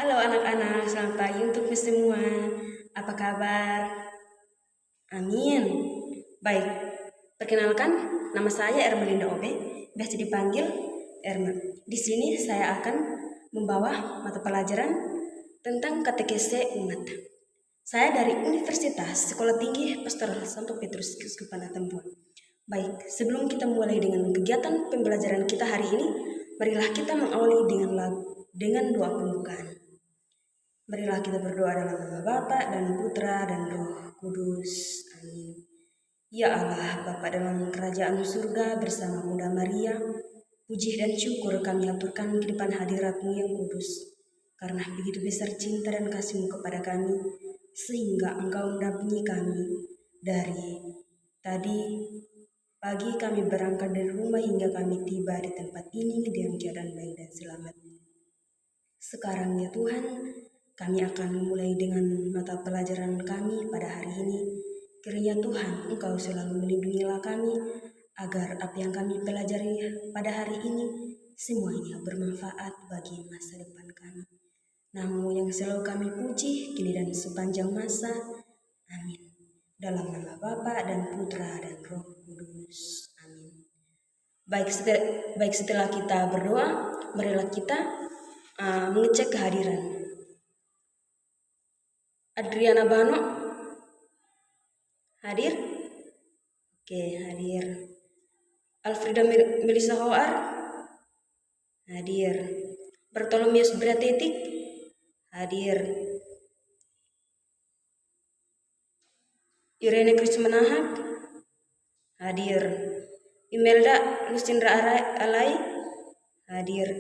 Halo anak-anak, selamat pagi untuk semua. Apa kabar? Amin. Baik, perkenalkan, nama saya Ermelinda Obe, biasa dipanggil Erma. Di sini saya akan membawa mata pelajaran tentang katekese umat. Saya dari Universitas Sekolah Tinggi Pastoral Santo Petrus Keuskupan Atambua. Baik, sebelum kita mulai dengan kegiatan pembelajaran kita hari ini, marilah kita mengawali dengan doa pembukaan. Marilah kita berdoa dalam nama Bapa dan Putra dan Roh Kudus. Amin. Ya Allah, Bapa dalam kerajaan surga bersama Bunda Maria, puji dan syukur kami aturkan di depan hadirat-Mu yang kudus. Karena begitu besar cinta dan kasih-Mu kepada kami, sehingga Engkau mendampingi kami dari tadi pagi kami berangkat dari rumah hingga kami tiba di tempat ini dengan keadaan baik dan selamat. Sekarang ya Tuhan, kami akan memulai dengan mata pelajaran kami pada hari ini. Kiranya Tuhan, Engkau selalu melindungilah kami, agar apa yang kami pelajari pada hari ini semuanya bermanfaat bagi masa depan kami. Nama-Mu yang selalu kami puji, kini dan sepanjang masa. Amin. Dalam nama Bapa dan Putra dan Roh Kudus. Amin. Baik setelah kita berdoa, marilah kita mengecek kehadiran. Adriana Bano hadir? Oke, hadir. Alfreda Melisa Hoar hadir. Bartolomeus Bratetik hadir. Irene Krismanahak hadir. Imelda Lucindra Alai hadir.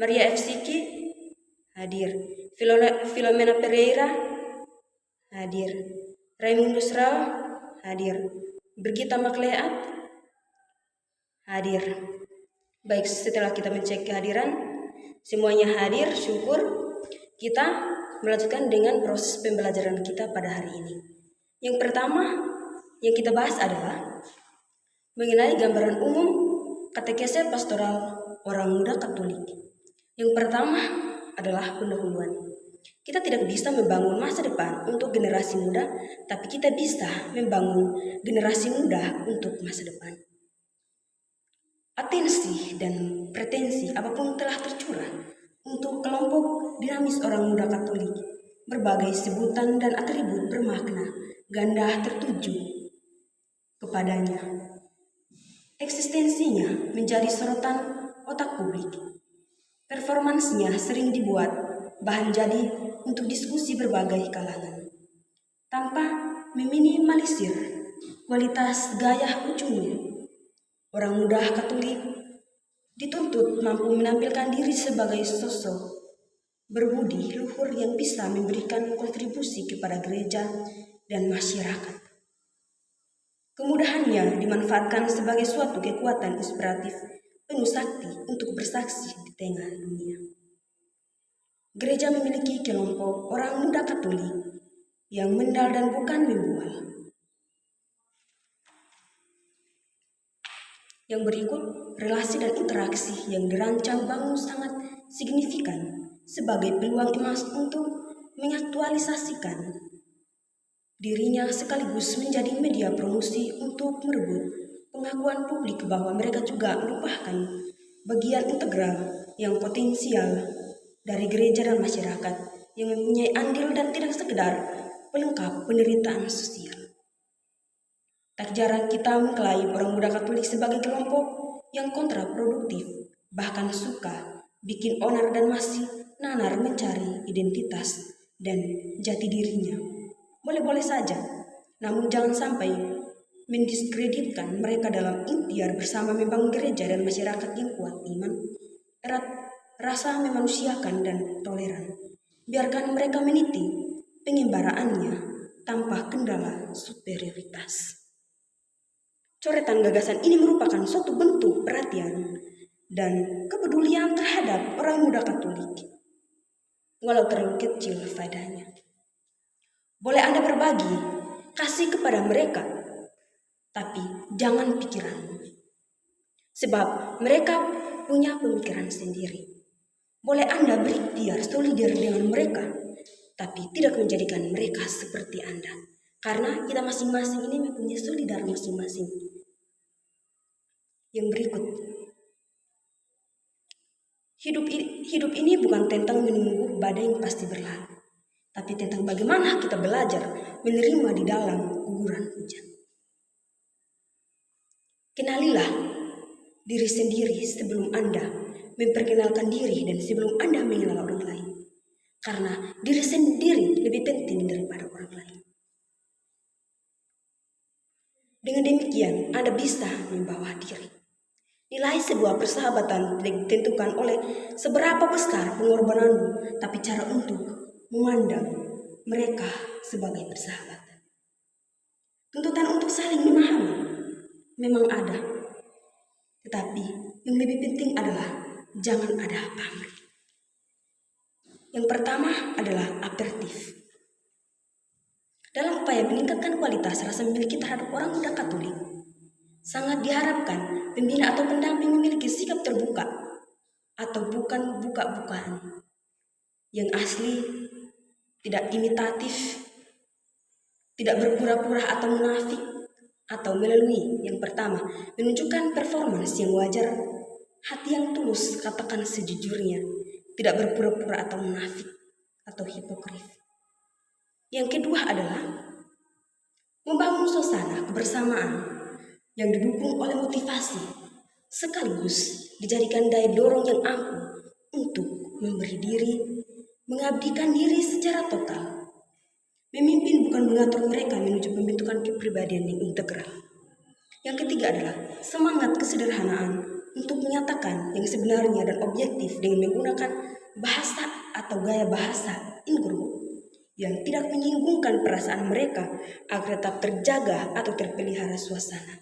Maria Fsiki hadir. Filomena Pereira hadir. Raimundus Rao hadir. Brigita Makleat hadir. Baik, setelah kita mencek kehadiran, semuanya hadir, syukur. Kita melanjutkan dengan proses pembelajaran kita pada hari ini. Yang pertama yang kita bahas adalah mengenai gambaran umum katekese pastoral orang muda Katolik. Yang pertama adalah pendahuluan. Kita tidak bisa membangun masa depan untuk generasi muda, tapi kita bisa membangun generasi muda untuk masa depan. Atensi dan pretensi apapun telah tercurah untuk kelompok dinamis orang muda Katolik. Berbagai sebutan dan atribut bermakna ganda tertuju kepadanya. Eksistensinya menjadi sorotan otak publik. Performansinya sering dibuat bahan jadi untuk diskusi berbagai kalangan, tanpa meminimalisir kualitas gaya ujungnya. Orang muda Katolik dituntut mampu menampilkan diri sebagai sosok berbudi luhur yang bisa memberikan kontribusi kepada gereja dan masyarakat. Kemudahannya dimanfaatkan sebagai suatu kekuatan inspiratif penuh sakti untuk bersaksi di tengah dunia. Gereja memiliki kelompok orang muda Katolik yang mendal dan bukan membual. Yang berikut, relasi dan interaksi yang dirancang bangun sangat signifikan sebagai peluang emas untuk mengaktualisasikan dirinya sekaligus menjadi media promosi untuk merebut pengakuan publik bahwa mereka juga merupakan bagian integral yang potensial dari gereja dan masyarakat yang mempunyai andil dan tidak sekedar pelengkap penderitaan sosial. Tak jarang kita mengklaim orang muda Katolik sebagai kelompok yang kontraproduktif, bahkan suka bikin onar dan masih nanar mencari identitas dan jati dirinya. Boleh-boleh saja, namun jangan sampai mendiskreditkan mereka dalam ikhtiar bersama membangun gereja dan masyarakat yang kuat iman, erat rasa memanusiakan dan toleran. Biarkan mereka meniti pengembaraannya tanpa kendala superioritas. Coretan gagasan ini merupakan suatu bentuk perhatian dan kepedulian terhadap orang muda Katolik, walau terlalu kecil faedahnya. Boleh Anda berbagi, kasih kepada mereka, tapi jangan pikiran, sebab mereka punya pemikiran sendiri. Boleh Anda berikhtiar solidar dengan mereka, tapi tidak menjadikan mereka seperti Anda. Karena kita masing-masing ini mempunyai solidar masing-masing. Yang berikut, hidup ini bukan tentang menunggu badai yang pasti berlalu, tapi tentang bagaimana kita belajar menerima di dalam guguran hujan. Kenalilah diri sendiri sebelum Anda memperkenalkan diri dan sebelum Anda mengenal orang lain. Karena diri sendiri lebih penting daripada orang lain. Dengan demikian, Anda bisa membawa diri. Nilai sebuah persahabatan tidak ditentukan oleh seberapa besar pengorbananmu, tapi cara untuk memandang mereka sebagai persahabatan. Tuntutan untuk saling memahami memang ada, tetapi yang lebih penting adalah jangan ada pamrih. Yang pertama adalah asertif. Dalam upaya meningkatkan kualitas rasa memiliki terhadap orang muda Katolik, sangat diharapkan pembina atau pendamping memiliki sikap terbuka atau bukan buka-bukaan, yang asli, tidak imitatif, tidak berpura-pura atau munafik, atau melalui yang pertama menunjukkan performance yang wajar, hati yang tulus, katakan sejujurnya, tidak berpura-pura atau munafik atau hipokrit. Yang kedua adalah membangun suasana kebersamaan yang didukung oleh motivasi, sekaligus dijadikan daya dorong yang ampuh untuk memberi diri, mengabdikan diri secara total. Memimpin bukan mengatur mereka menuju pembentukan kepribadian yang integral. Yang ketiga adalah semangat kesederhanaan untuk menyatakan yang sebenarnya dan objektif dengan menggunakan bahasa atau gaya bahasa in group yang tidak menyinggungkan perasaan mereka agar tetap terjaga atau terpelihara suasana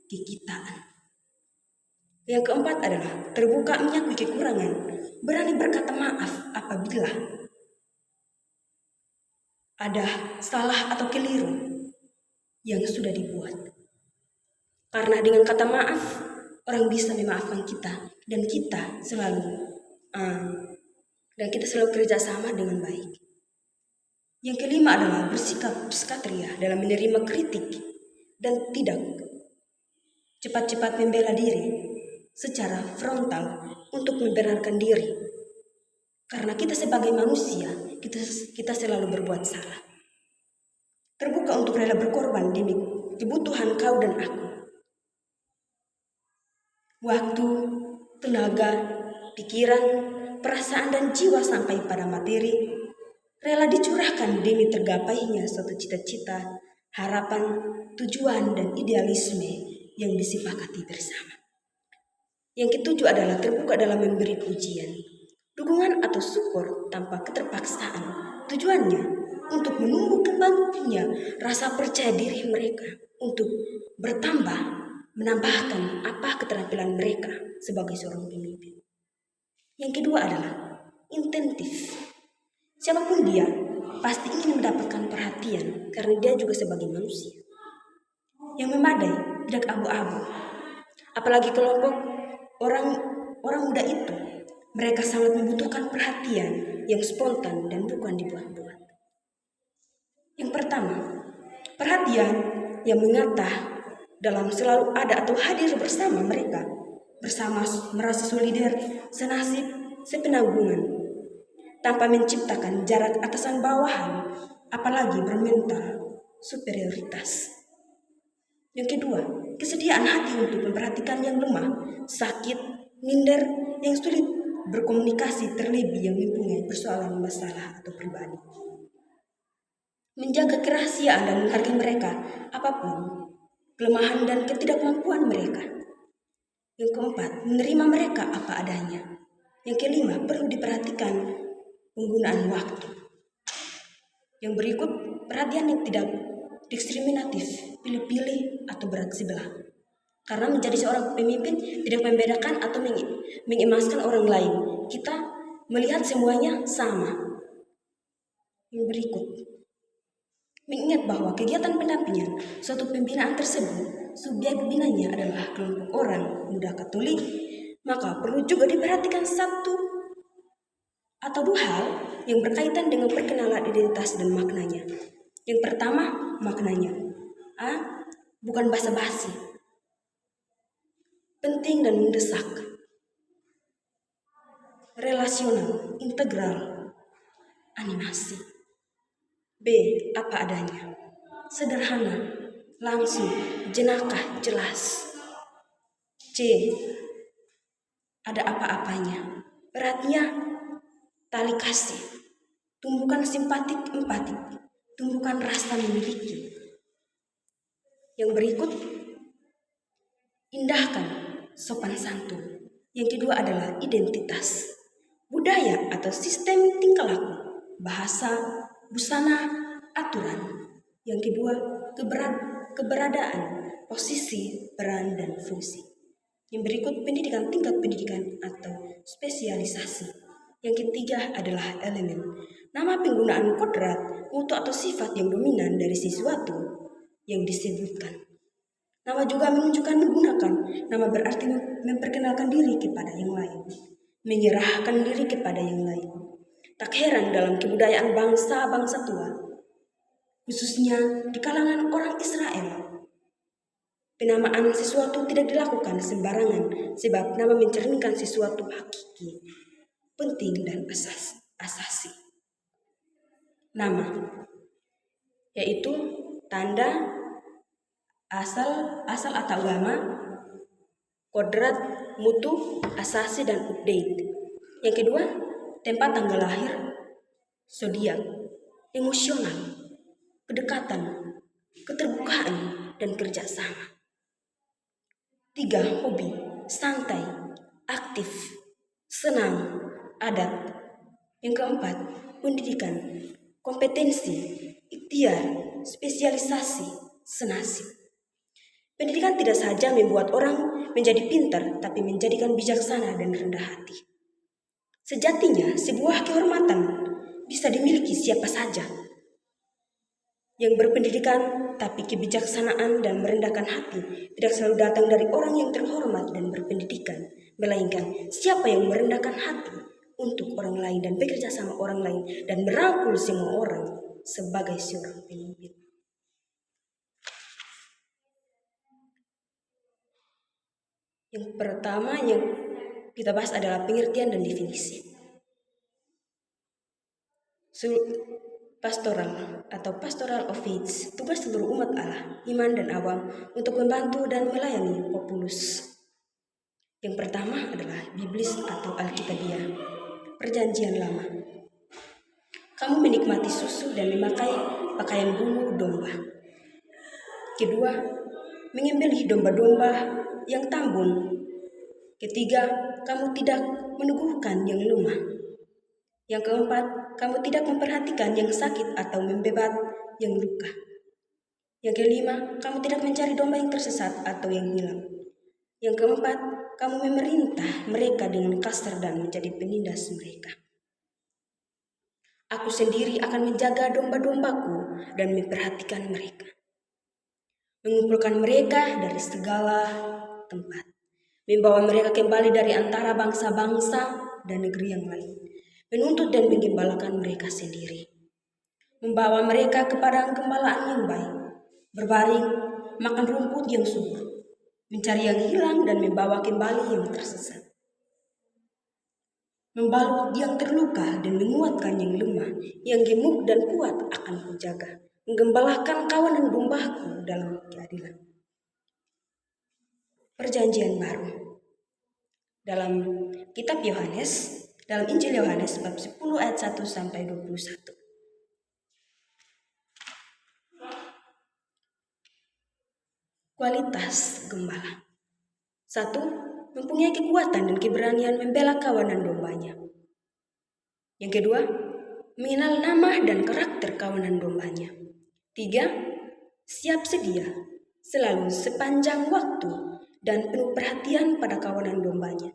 kekitaan. Yang keempat adalah terbuka mengakui kekurangan, berani berkata maaf apabila ada salah atau keliru yang sudah dibuat. Karena dengan kata maaf, orang bisa memaafkan kita dan kita selalu kerjasama dengan baik. Yang kelima adalah bersikap ksatria dalam menerima kritik dan tidak cepat-cepat membela diri secara frontal untuk membenarkan diri. Karena kita sebagai manusia, kita selalu berbuat salah. Terbuka untuk rela berkorban demi kebutuhan kau dan aku. Waktu, tenaga, pikiran, perasaan dan jiwa sampai pada materi rela dicurahkan demi tergapainya suatu cita-cita, harapan, tujuan, dan idealisme yang disepakati bersama. Yang ketujuh adalah terbuka dalam memberi pujian, dukungan atau syukur tanpa keterpaksaan. Tujuannya untuk menumbuh kembangnya rasa percaya diri mereka untuk bertambah, menambahkan apa keterampilan mereka sebagai seorang pemimpin. Yang kedua adalah intensif. Siapapun dia pasti ingin mendapatkan perhatian karena dia juga sebagai manusia. Yang memadai, tidak abu-abu. Apalagi kelompok orang muda itu, mereka sangat membutuhkan perhatian yang spontan dan bukan dibuat-buat. Yang pertama, perhatian yang mengata dalam selalu ada atau hadir bersama mereka, bersama merasa solidar, senasib, sepenanggungan, tanpa menciptakan jarak atasan bawahan, apalagi bermental superioritas. Yang kedua, kesediaan hati untuk memperhatikan yang lemah, sakit, minder, yang sulit berkomunikasi, terlebih yang mempunyai persoalan masalah atau pribadi. Menjaga kerahasiaan dan menghargai mereka, apapun kelemahan dan ketidakmampuan mereka. Yang keempat, menerima mereka apa adanya. Yang kelima, perlu diperhatikan penggunaan waktu. Yang berikut, perhatian yang tidak diskriminatif, pilih-pilih atau berat sebelah. Karena menjadi seorang pemimpin tidak membedakan atau mengemaskan orang lain. Kita melihat semuanya sama. Yang berikut, mengingat bahwa kegiatan pendampingan suatu pembinaan tersebut, subjek binanya adalah kelompok orang muda Katolik, maka perlu juga diperhatikan satu atau dua hal yang berkaitan dengan perkenalan identitas dan maknanya. Yang pertama, maknanya. Bukan basa-basi, penting dan mendesak, relasional, integral, animasi. B. Apa adanya, sederhana, langsung, jenaka, jelas. C. Ada apa-apanya, eratnya, tali kasih, tumbukan simpatik, empatik, tumbukan rasa memiliki. Yang berikut, indahkan, sopan santun. Yang kedua adalah identitas, budaya atau sistem tingkah laku, bahasa, busana, aturan. Yang kedua, keberadaan, posisi, peran, dan fungsi. Yang berikut, pendidikan, tingkat pendidikan atau spesialisasi. Yang ketiga adalah elemen, nama penggunaan kodrat, mutu atau sifat yang dominan dari sesuatu yang disebutkan. Nama juga menunjukkan menggunakan. Nama berarti memperkenalkan diri kepada yang lain, menyerahkan diri kepada yang lain. Tak heran dalam kebudayaan bangsa-bangsa tua, khususnya di kalangan orang Israel, penamaan sesuatu tidak dilakukan sembarangan, sebab nama mencerminkan sesuatu hakiki, penting dan asasi. Nama yaitu tanda asal atau agama, kodrat, mutu, asasi, dan update. Yang kedua, tempat tanggal lahir, zodiak, emosional, kedekatan, keterbukaan, dan kerjasama. 3. Hobi, santai, aktif, senang, adat. Yang keempat, pendidikan, kompetensi, ikhtiar, spesialisasi, senasib. Pendidikan tidak saja membuat orang menjadi pintar, tapi menjadikan bijaksana dan rendah hati. Sejatinya, sebuah kehormatan bisa dimiliki siapa saja. Yang berpendidikan, tapi kebijaksanaan dan merendahkan hati tidak selalu datang dari orang yang terhormat dan berpendidikan, melainkan siapa yang merendahkan hati untuk orang lain dan bekerja sama orang lain dan merangkul semua orang sebagai seorang pemimpin. Yang pertama yang kita bahas adalah pengertian dan definisi. Pastoral atau pastoral of faith, tugas seluruh umat Allah, iman dan awam untuk membantu dan melayani populus. Yang pertama adalah Biblis atau Alkitabiah, Perjanjian Lama. Kamu menikmati susu dan memakai pakaian bulu domba. Kedua, menyembelih domba-domba yang tambun. Ketiga, kamu tidak meneguhkan yang lemah. Yang keempat, kamu tidak memperhatikan yang sakit atau membebat yang luka. Yang kelima, kamu tidak mencari domba yang tersesat atau yang hilang. Yang keempat, kamu memerintah mereka dengan kasar dan menjadi penindas mereka. Aku sendiri akan menjaga domba-dombaku dan memperhatikan mereka, mengumpulkan mereka dari segala tempat, membawa mereka kembali dari antara bangsa-bangsa dan negeri yang lain, menuntut dan menggembalakan mereka sendiri, membawa mereka ke padang gembalaan yang baik, berbaring, makan rumput yang subur, mencari yang hilang dan membawa kembali yang tersesat, membalut yang terluka dan menguatkan yang lemah, yang gemuk dan kuat akan kujaga, menggembalakan kawanan dombaku dalam keadilan. Perjanjian Baru. Dalam kitab Yohanes, dalam Injil Yohanes bab 10 ayat 1 sampai 21. Kualitas gembala. 1. Mempunyai kekuatan dan keberanian membela kawanan dombanya. Yang kedua, mengenal nama dan karakter kawanan dombanya. 3. Siap sedia, selalu sepanjang waktu dan penuh perhatian pada kawanan dombanya.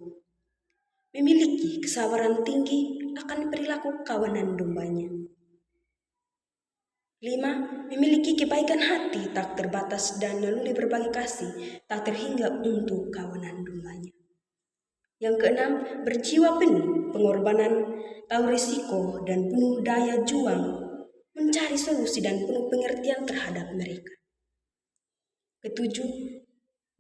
Memiliki kesabaran tinggi akan perilaku kawanan dombanya. 5. Memiliki kebaikan hati tak terbatas dan melulu berbagai kasih tak terhingga untuk kawanan dombanya. Yang keenam, berjiwa penuh pengorbanan tahu risiko dan penuh daya juang mencari solusi dan penuh pengertian terhadap mereka. Ketujuh,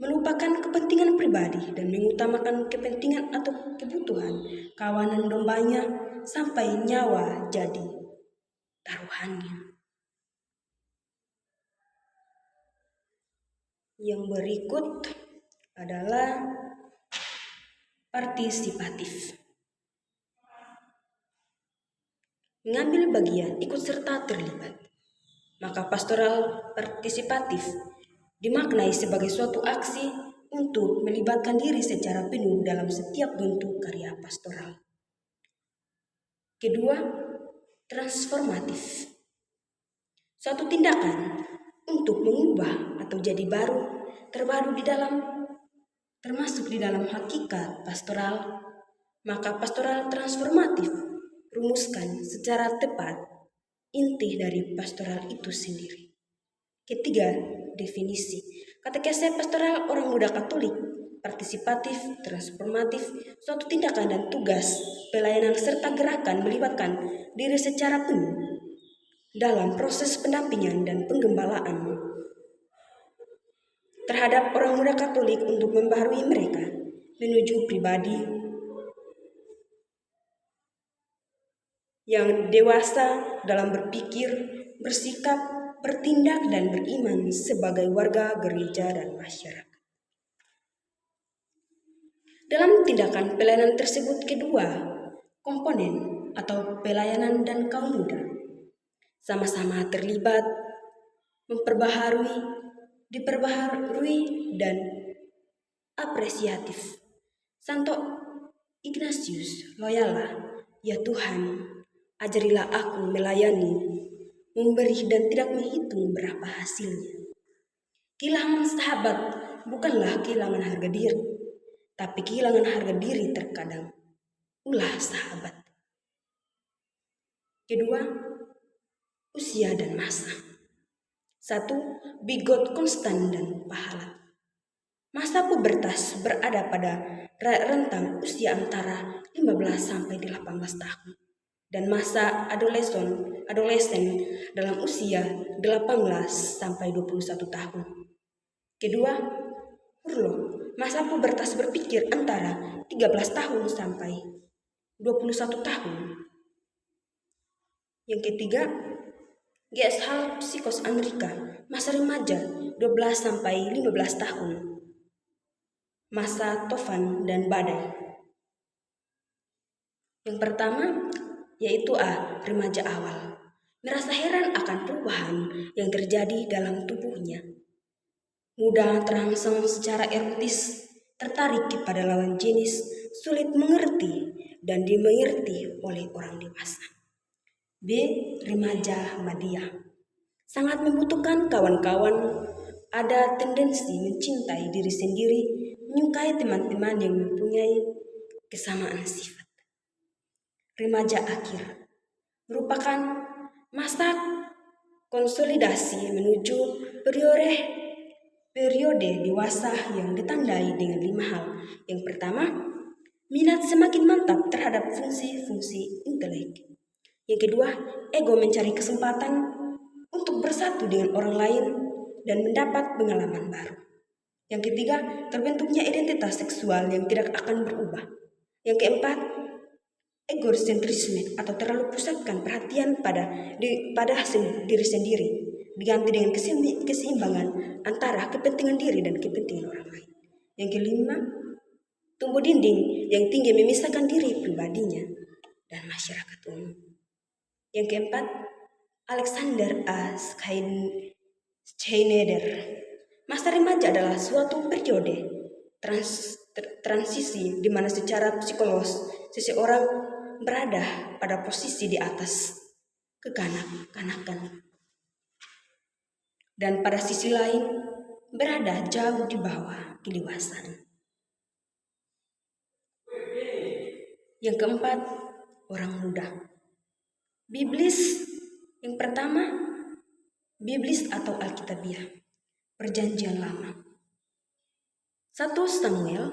melupakan kepentingan pribadi dan mengutamakan kepentingan atau kebutuhan kawanan dombanya sampai nyawa jadi taruhannya. Yang berikut adalah partisipatif. Mengambil bagian, ikut serta, terlibat. Maka pastoral partisipatif dimaknai sebagai suatu aksi untuk melibatkan diri secara penuh dalam setiap bentuk karya pastoral. Kedua, transformatif. Suatu tindakan untuk mengubah atau jadi terbaru termasuk di dalam hakikat pastoral. Maka pastoral transformatif rumuskan secara tepat inti dari pastoral itu sendiri. Ketiga, definisi. Katekese pastoral orang muda Katolik, partisipatif, transformatif, suatu tindakan dan tugas, pelayanan serta gerakan melibatkan diri secara penuh dalam proses pendampingan dan penggembalaan terhadap orang muda Katolik untuk membaharui mereka menuju pribadi yang dewasa dalam berpikir, bersikap, bertindak, dan beriman sebagai warga gereja dan masyarakat. Dalam tindakan pelayanan tersebut, kedua komponen atau pelayanan dan kaum muda sama-sama terlibat, diperbaharui, dan apresiatif. Santo Ignatius Loyola, ya Tuhan, ajarilah aku melayani, memberi dan tidak menghitung berapa hasilnya. Kehilangan sahabat bukanlah kehilangan harga diri, tapi kehilangan harga diri terkadang ulah sahabat. Kedua, usia dan masa. Satu, bigot konstan dan pahala. Masa pubertas berada pada rentang usia antara 15 sampai 18 tahun. Dan masa adolesen dalam usia 18 sampai 21 tahun. Kedua, urlo, masa pubertas berpikir antara 13 tahun sampai 21 tahun. Yang ketiga, Geshalt Psikos Amerika, masa remaja 12 sampai 15 tahun. Masa tofan dan badai. Yang pertama, yaitu remaja awal. Merasa heran akan perubahan yang terjadi dalam tubuhnya. Mudah terangsang secara erotis, tertarik kepada lawan jenis, sulit mengerti dan dimengerti oleh orang dewasa. B. Remaja Madia. Sangat membutuhkan kawan-kawan, ada tendensi mencintai diri sendiri, menyukai teman-teman yang mempunyai kesamaan sifat. Remaja akhir merupakan masa konsolidasi menuju periode dewasa yang ditandai dengan 5 hal. Yang pertama, minat semakin mantap terhadap fungsi-fungsi intelek. Yang kedua, ego mencari kesempatan untuk bersatu dengan orang lain dan mendapat pengalaman baru. Yang ketiga, terbentuknya identitas seksual yang tidak akan berubah. Yang keempat, egosentrisme atau terlalu pusatkan perhatian pada diri sendiri, diganti dengan keseimbangan antara kepentingan diri dan kepentingan orang lain. Yang kelima, tumbuh dinding yang tinggi memisahkan diri pribadinya dan masyarakat umum. Yang keempat, Alexander A. Schneider, masa remaja adalah suatu periode transisi di mana secara psikologis seseorang berada pada posisi di atas kekanak-kanakan dan pada sisi lain berada jauh di bawah kedewasaan. Yang keempat, orang muda. Biblis. Yang pertama, Biblis atau Alkitabiah, Perjanjian Lama. 1 Samuel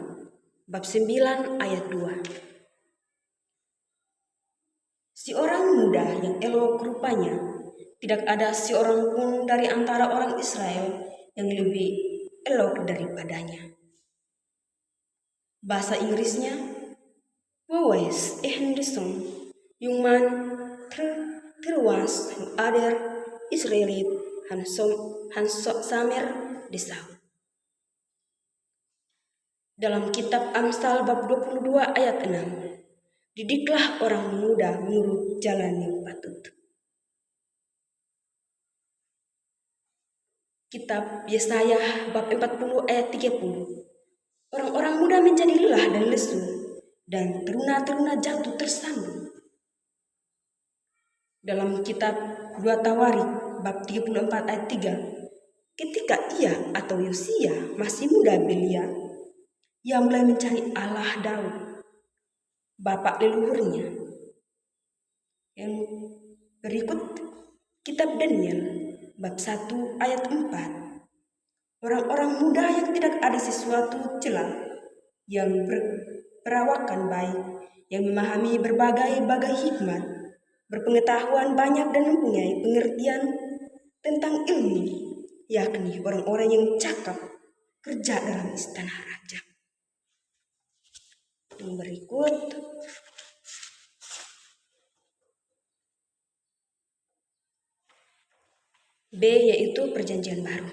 bab 9 ayat 2. Si orang muda yang elok rupanya, tidak ada seorang pun dari antara orang Israel yang lebih elok daripadanya. Bahasa Inggrisnya, Wowes Henderson, young man there was other Israelite Samer Desau. Dalam kitab Amsal bab 22 ayat 6, didiklah orang muda menurut jalan yang patut. Kitab Yesaya bab 40 ayat 30, orang-orang muda menjadi lelah dan lesu, dan teruna-teruna jatuh tersandung. Dalam kitab 2 Tawarik bab 34 ayat 3, ketika ia atau Yosia masih muda belia, ia mulai mencari Allah Daud, bapak leluhurnya. Yang berikut kitab Daniel bab 1 ayat 4, orang-orang muda yang tidak ada sesuatu celah, yang berperawakan baik, yang memahami berbagai hikmat, berpengetahuan banyak dan mempunyai pengertian tentang ilmu, yakni orang-orang yang cakap kerja dalam istana raja. Yang berikut B, yaitu Perjanjian Baru.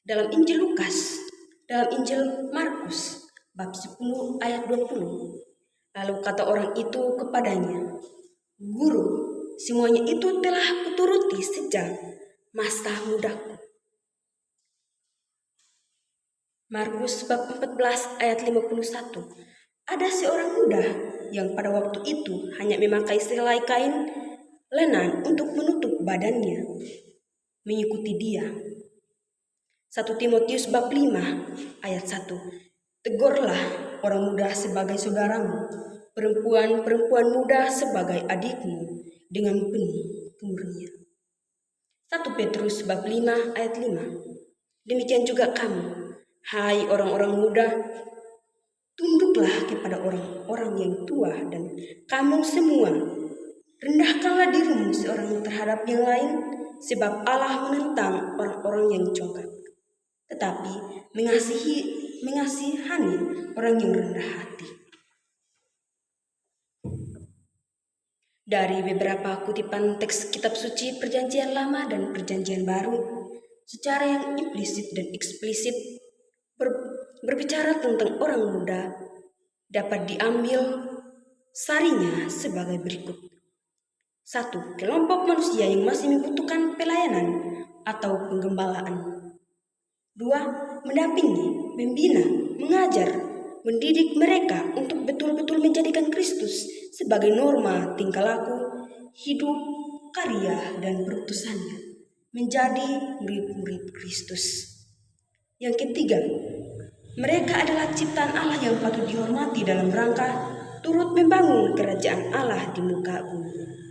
Dalam Injil Lukas, dalam Injil Markus bab 10 ayat 20, lalu kata orang itu kepadanya, Guru, semuanya itu telah kuturuti sejak masa mudaku. Markus bab 14 ayat 51, ada seorang muda yang pada waktu itu hanya memakai sehelai kain lenan untuk menutup badannya, mengikuti dia. 1 Timotius bab 5 ayat 1, tegurlah orang muda sebagai saudaramu, perempuan muda sebagai adikmu dengan penuh kemurnian. 1 Petrus bab 5 ayat 5, demikian juga kamu, hai orang-orang muda, tunduklah kepada orang-orang yang tua, dan kamu semua, rendahkanlah dirimu seorang terhadap yang lain, sebab Allah menentang orang-orang yang congkak, tetapi mengasihani orang yang rendah hati. Dari beberapa kutipan teks kitab suci Perjanjian Lama dan Perjanjian Baru, secara yang implisit dan eksplisit berbicara tentang orang muda, dapat diambil sarinya sebagai berikut. 1. Kelompok manusia yang masih membutuhkan pelayanan atau penggembalaan. 2. Mendampingi, membina, mengajar, mendidik mereka untuk betul-betul menjadikan Kristus sebagai norma tingkah laku, hidup, karya, dan perutusannya, menjadi murid-murid Kristus. Yang ketiga, mereka adalah ciptaan Allah yang patut dihormati dalam rangka turut membangun kerajaan Allah di muka bumi.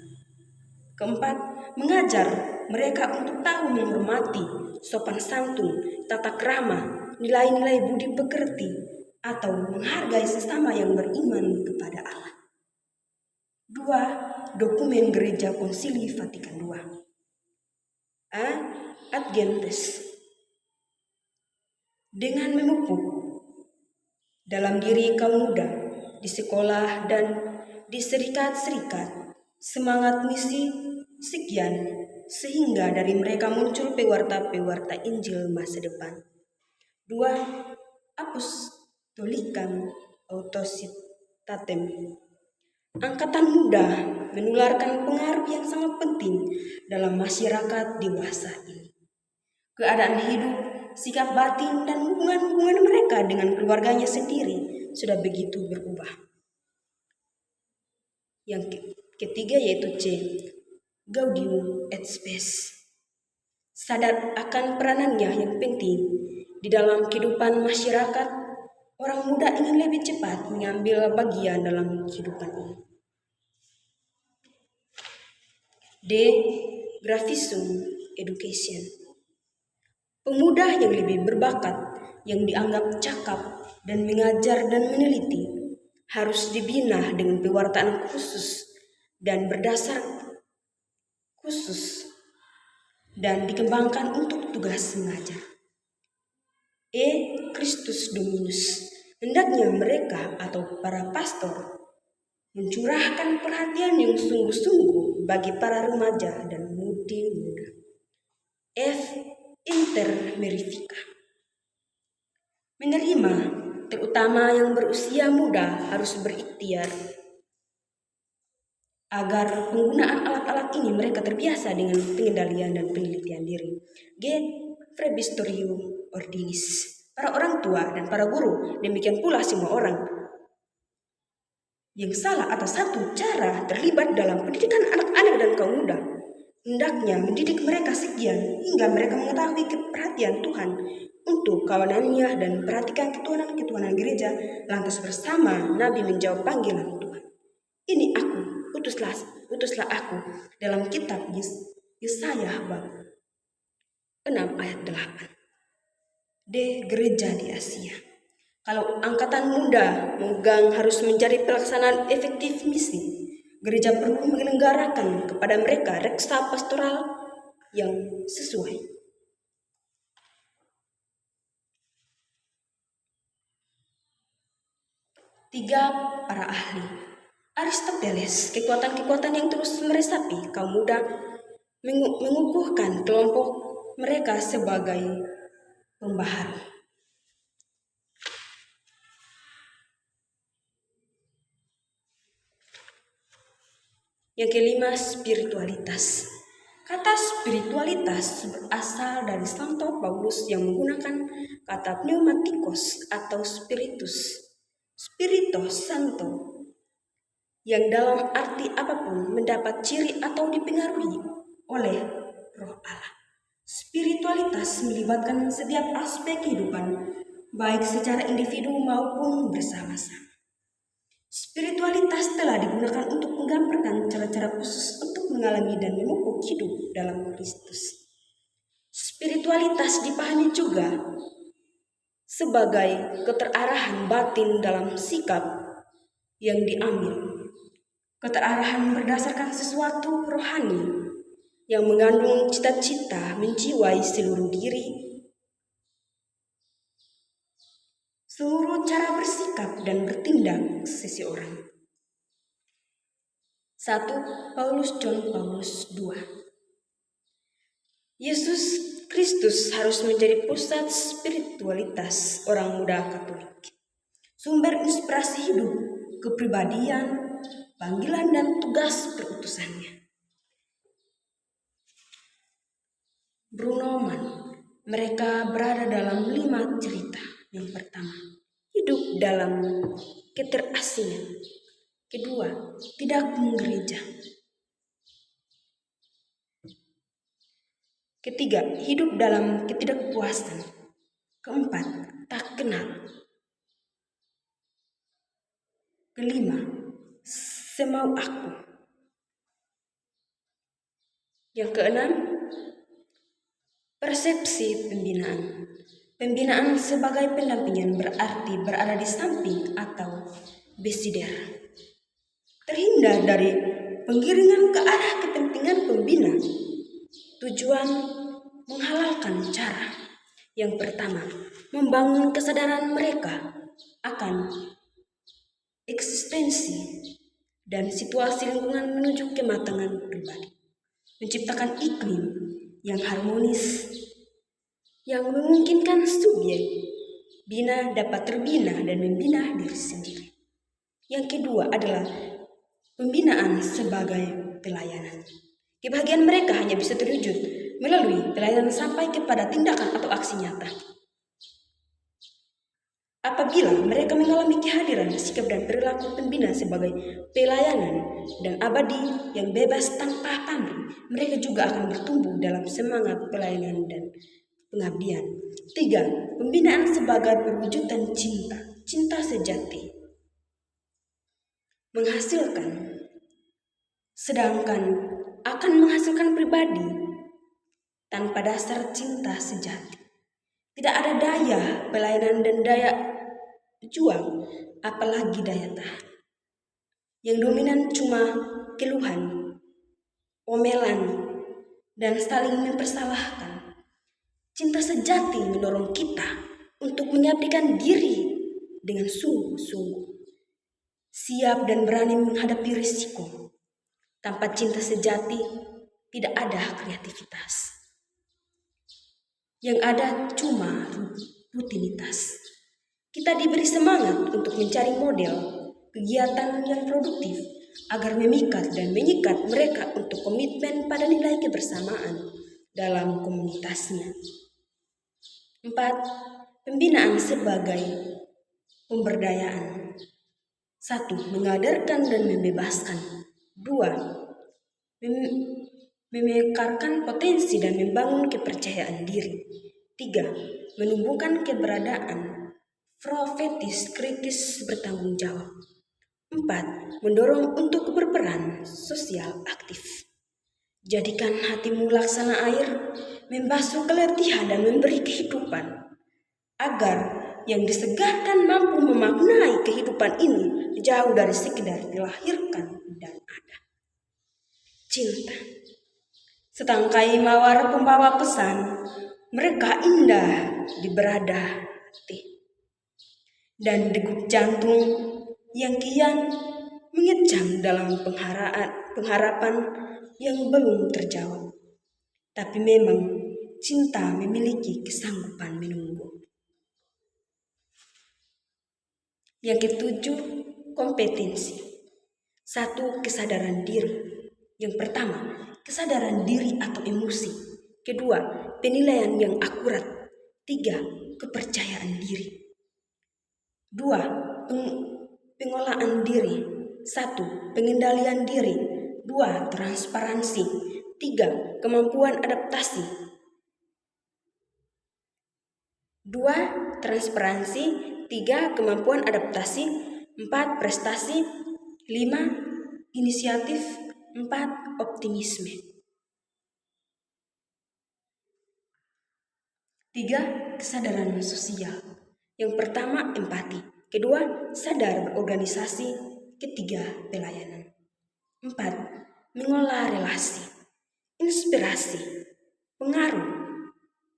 Keempat, mengajar mereka untuk tahu menghormati, sopan santun, tata krama, nilai-nilai budi pekerti, atau menghargai sesama yang beriman kepada Allah. 2. Dokumen Gereja Konsili Vatikan II. A. Ad Gentes. Dengan memupuk dalam diri kaum muda, di sekolah dan di serikat-serikat, semangat misi sekian, sehingga dari mereka muncul pewarta-pewarta Injil masa depan. 2. Apostolikan Autositatem. Angkatan muda menularkan pengaruh yang sangat penting dalam masyarakat dewasa ini. Keadaan hidup, sikap batin, dan hubungan-hubungan mereka dengan keluarganya sendiri sudah begitu berubah. Yang ketiga yaitu C. Gaudium et Spes. Sadar akan peranannya yang penting di dalam kehidupan masyarakat, orang muda ingin lebih cepat mengambil bagian dalam kehidupan ini. D. Grafism Education. Pemuda yang lebih berbakat, yang dianggap cakap dan mengajar dan meneliti, harus dibina dengan pewartaan khusus dan berdasar khusus dan dikembangkan untuk tugas mengajar. Christus Dominus, hendaknya mereka atau para pastor mencurahkan perhatian yang sungguh-sungguh bagi para remaja dan mudi-muda. Inter verifica, menerima, terutama yang berusia muda, harus berikhtiar agar penggunaan alat-alat ini mereka terbiasa dengan pengendalian dan penelitian diri. Prebistorium ordinis, para orang tua dan para guru, demikian pula semua orang yang salah atas satu cara terlibat dalam pendidikan anak-anak dan kaum muda, hendaknya mendidik mereka sekian hingga mereka mengetahui perhatian Tuhan untuk kawanannya dan perhatikan ketuhanan-ketuhanan gereja. Lantas bersama Nabi menjawab panggilan Tuhan. Ini aku, utuslah aku, dalam kitab Yesaya bab 6 ayat 8. Gereja di Asia. Kalau angkatan muda memegang harus mencari pelaksanaan efektif misi, gereja perlu menyelenggarakan kepada mereka reksa pastoral yang sesuai. Tiga, para ahli. Aristoteles, kekuatan-kekuatan yang terus meresapi kaum muda, mengukuhkan kelompok mereka sebagai pembaharu. Yang kelima, spiritualitas. Kata spiritualitas berasal dari Santo Paulus yang menggunakan kata pneumatikos atau spiritus, spiritus santo, yang dalam arti apapun mendapat ciri atau dipengaruhi oleh Roh Allah. Spiritualitas melibatkan setiap aspek kehidupan, baik secara individu maupun bersama-sama. Spiritualitas telah digunakan untuk menggambarkan cara-cara khusus untuk mengalami dan memupuk hidup dalam Kristus. Spiritualitas dipahami juga sebagai keterarahan batin dalam sikap yang diambil. Keterarahan berdasarkan sesuatu rohani yang mengandung cita-cita menjiwai seluruh diri, seluruh cara bersikap dan bertindak seseorang. 1 John Paulus 2. Yesus Kristus harus menjadi pusat spiritualitas orang muda Katolik, sumber inspirasi hidup, kepribadian, panggilan dan tugas perutusannya. Bruno Mann, mereka berada dalam 5 cerita. Yang pertama, hidup dalam keterasingan. Kedua, tidak menggereja. Ketiga, hidup dalam ketidakpuasan. Keempat, tak kenal. Kelima, semau aku. Yang keenam, persepsi pembinaan. Pembinaan sebagai pendampingan berarti berada di samping atau besider, terhindar dari penggiringan ke arah kepentingan pembina. Tujuan menghalalkan cara. Yang pertama, membangun kesadaran mereka akan eksistensi dan situasi lingkungan menuju kematangan pribadi. Menciptakan iklim yang harmonis yang memungkinkan subjek bina dapat terbina dan membina diri sendiri. Yang kedua adalah pembinaan sebagai pelayanan. Kebahagiaan mereka hanya bisa terwujud melalui pelayanan sampai kepada tindakan atau aksi nyata. Apabila mereka mengalami kehadiran sikap dan perilaku pembina sebagai pelayanan dan abadi yang bebas tanpa pamrih, mereka juga akan bertumbuh dalam semangat pelayanan dan pengabdian. 3. Pembinaan sebagai perwujudan cinta, cinta sejati. Sedangkan akan menghasilkan pribadi tanpa dasar cinta sejati. Tidak ada daya pelayanan dan daya juang, apalagi daya tahan. Yang dominan cuma keluhan, omelan, dan saling mempersalahkan. Cinta sejati mendorong kita untuk mengabdikan diri dengan sungguh-sungguh, siap dan berani menghadapi risiko. Tanpa cinta sejati, tidak ada kreativitas. Yang ada cuma rutinitas. Kita diberi semangat untuk mencari model kegiatan yang produktif agar memikat dan mengikat mereka untuk komitmen pada nilai kebersamaan dalam komunitasnya. 4. Pembinaan sebagai pemberdayaan. 1. Mengadarkan dan membebaskan. 2. Memekarkan potensi dan membangun kepercayaan diri. 3. Menumbuhkan keberadaan profetis kritis bertanggung jawab. 4. Mendorong untuk berperan sosial aktif. Jadikan hatimu laksana air, membasuh keletihan dan memberi kehidupan, agar yang disegarkan mampu memaknai kehidupan ini jauh dari sekedar dilahirkan dan ada. Cinta. Setangkai mawar pembawa pesan, mereka indah di berada hati. Dan degup jantung yang kian mengecam dalam pengharapan yang belum terjawab. Tapi memang cinta memiliki kesanggupan menunggu. Yang ketujuh, kompetensi. 1. Kesadaran diri. Yang pertama, kesadaran diri atau emosi. Kedua, penilaian yang akurat. 3. Kepercayaan diri. 2. Pengolahan diri. 1. Pengendalian diri. 2. Transparansi. 3. Kemampuan adaptasi. 2. Transparansi. 3. Kemampuan adaptasi. 4. Prestasi. 5. Inisiatif. 4. Optimisme. 3. Kesadaran sosial. Yang pertama, empati. Kedua, sadar berorganisasi. Ketiga, pelayanan. 4. Mengolah relasi. Inspirasi. Pengaruh.